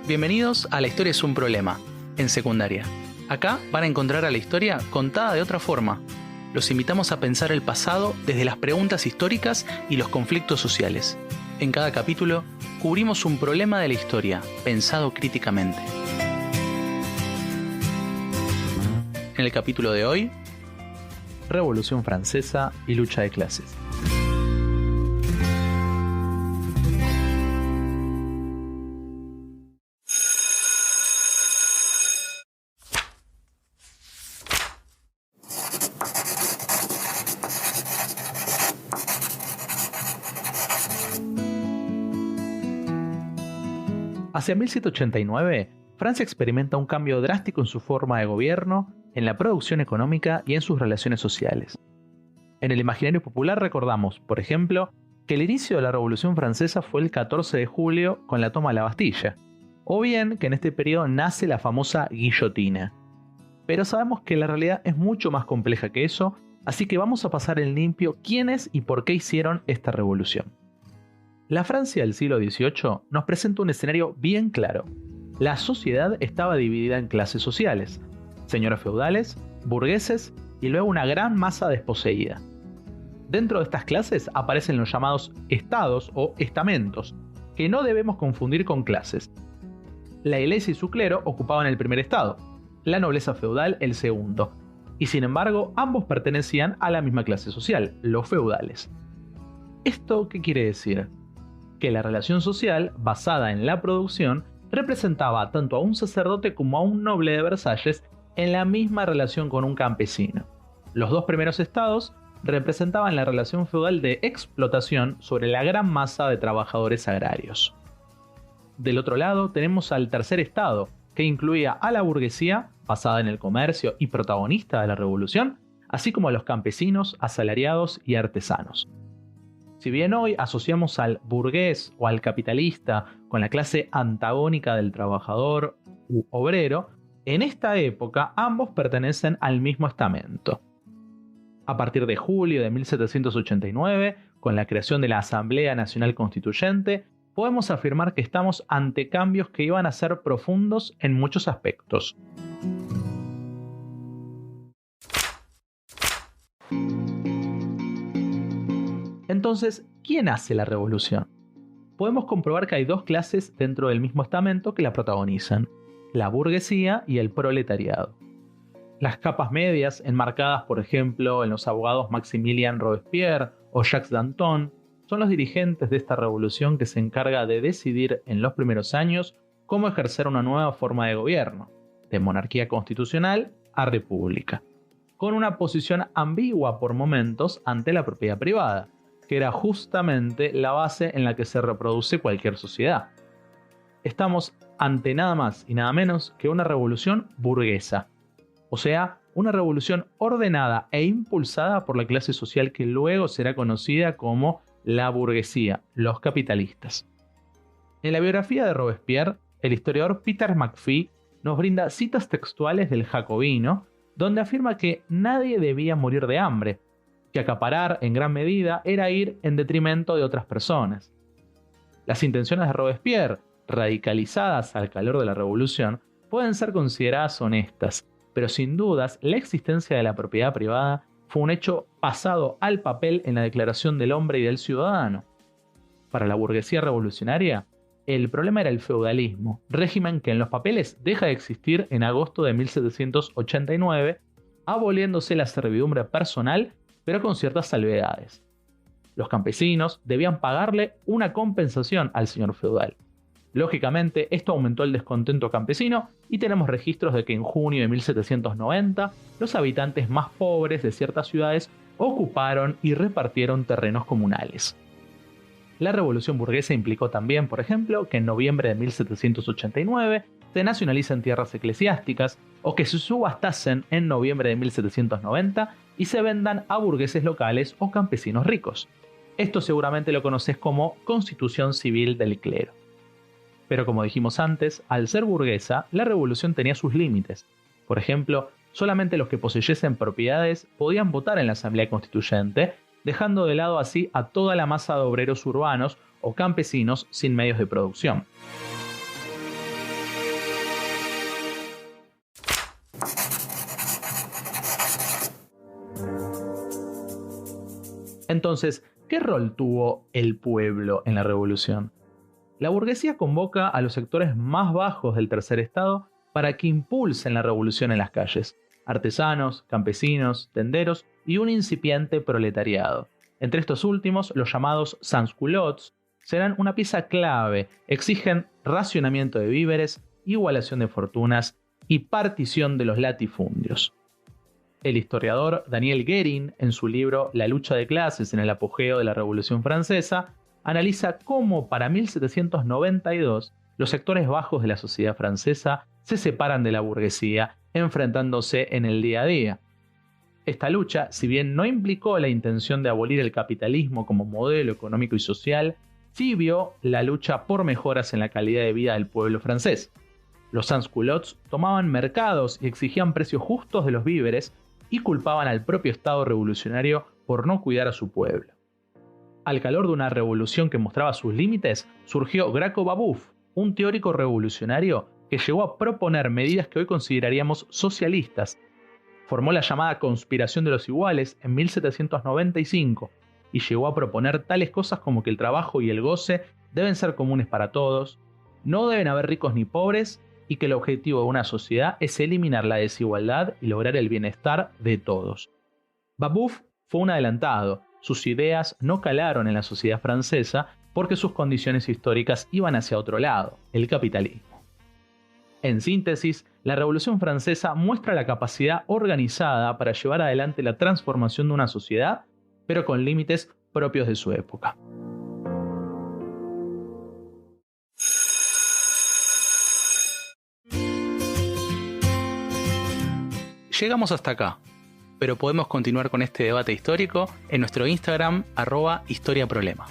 Bienvenidos a La Historia es un Problema, en secundaria. Acá van a encontrar a la historia contada de otra forma. Los invitamos a pensar el pasado desde las preguntas históricas y los conflictos sociales. En cada capítulo, cubrimos un problema de la historia, pensado críticamente. En el capítulo de hoy, Revolución Francesa y lucha de clases. Hacia 1789, Francia experimenta un cambio drástico en su forma de gobierno, en la producción económica y en sus relaciones sociales. En el imaginario popular recordamos, por ejemplo, que el inicio de la Revolución Francesa fue el 14 de julio con la toma de la Bastilla, o bien que en este periodo nace la famosa guillotina. Pero sabemos que la realidad es mucho más compleja que eso, así que vamos a pasar en limpio quiénes y por qué hicieron esta revolución. La Francia del siglo XVIII nos presenta un escenario bien claro. La sociedad estaba dividida en clases sociales, señores feudales, burgueses y luego una gran masa desposeída. Dentro de estas clases aparecen los llamados estados o estamentos, que no debemos confundir con clases. La iglesia y su clero ocupaban el primer estado, la nobleza feudal el segundo, y sin embargo ambos pertenecían a la misma clase social, los feudales. ¿Esto qué quiere decir? Que la relación social, basada en la producción, representaba tanto a un sacerdote como a un noble de Versalles en la misma relación con un campesino. Los dos primeros estados representaban la relación feudal de explotación sobre la gran masa de trabajadores agrarios. Del otro lado tenemos al tercer estado, que incluía a la burguesía, basada en el comercio y protagonista de la revolución, así como a los campesinos, asalariados y artesanos. Si bien hoy asociamos al burgués o al capitalista con la clase antagónica del trabajador u obrero, en esta época ambos pertenecen al mismo estamento. A partir de julio de 1789, con la creación de la Asamblea Nacional Constituyente, podemos afirmar que estamos ante cambios que iban a ser profundos en muchos aspectos. Entonces, ¿quién hace la revolución? Podemos comprobar que hay dos clases dentro del mismo estamento que la protagonizan, la burguesía y el proletariado. Las capas medias, enmarcadas por ejemplo en los abogados Maximilien Robespierre o Jacques Danton, son los dirigentes de esta revolución que se encarga de decidir en los primeros años cómo ejercer una nueva forma de gobierno, de monarquía constitucional a república, con una posición ambigua por momentos ante la propiedad privada, que era justamente la base en la que se reproduce cualquier sociedad. Estamos ante nada más y nada menos que una revolución burguesa, o sea, una revolución ordenada e impulsada por la clase social que luego será conocida como la burguesía, los capitalistas. En la biografía de Robespierre, el historiador Peter McPhee nos brinda citas textuales del Jacobino, donde afirma que nadie debía morir de hambre, que acaparar en gran medida era ir en detrimento de otras personas. Las intenciones de Robespierre, radicalizadas al calor de la revolución, pueden ser consideradas honestas, pero sin dudas la existencia de la propiedad privada fue un hecho pasado al papel en la Declaración del Hombre y del Ciudadano. Para la burguesía revolucionaria, el problema era el feudalismo, régimen que en los papeles deja de existir en agosto de 1789, aboliéndose la servidumbre personal pero con ciertas salvedades. Los campesinos debían pagarle una compensación al señor feudal. Lógicamente, esto aumentó el descontento campesino y tenemos registros de que en junio de 1790 los habitantes más pobres de ciertas ciudades ocuparon y repartieron terrenos comunales. La revolución burguesa implicó también, por ejemplo, que en noviembre de 1789 se nacionalicen tierras eclesiásticas o que se subastasen en noviembre de 1790 y se vendan a burgueses locales o campesinos ricos. Esto seguramente lo conoces como Constitución Civil del Clero. Pero como dijimos antes, al ser burguesa, la revolución tenía sus límites. Por ejemplo, solamente los que poseyesen propiedades podían votar en la Asamblea Constituyente, dejando de lado así a toda la masa de obreros urbanos o campesinos sin medios de producción. Entonces, ¿qué rol tuvo el pueblo en la revolución? La burguesía convoca a los sectores más bajos del tercer estado para que impulsen la revolución en las calles: artesanos, campesinos, tenderos y un incipiente proletariado. Entre estos últimos, los llamados sans-culottes serán una pieza clave. Exigen racionamiento de víveres, igualación de fortunas y partición de los latifundios. El historiador Daniel Guérin, en su libro La lucha de clases en el apogeo de la Revolución Francesa, analiza cómo para 1792 los sectores bajos de la sociedad francesa se separan de la burguesía, enfrentándose en el día a día. Esta lucha, si bien no implicó la intención de abolir el capitalismo como modelo económico y social, sí vio la lucha por mejoras en la calidad de vida del pueblo francés. Los sans-culottes tomaban mercados y exigían precios justos de los víveres y culpaban al propio Estado revolucionario por no cuidar a su pueblo. Al calor de una revolución que mostraba sus límites, surgió Graco Babeuf, un teórico revolucionario que llegó a proponer medidas que hoy consideraríamos socialistas. Formó la llamada Conspiración de los Iguales en 1795 y llegó a proponer tales cosas como que el trabajo y el goce deben ser comunes para todos, no deben haber ricos ni pobres y que el objetivo de una sociedad es eliminar la desigualdad y lograr el bienestar de todos. Babeuf fue un adelantado. Sus ideas no calaron en la sociedad francesa porque sus condiciones históricas iban hacia otro lado, el capitalismo. En síntesis, la Revolución Francesa muestra la capacidad organizada para llevar adelante la transformación de una sociedad, pero con límites propios de su época. Llegamos hasta acá, pero podemos continuar con este debate histórico en nuestro Instagram @historiaproblema.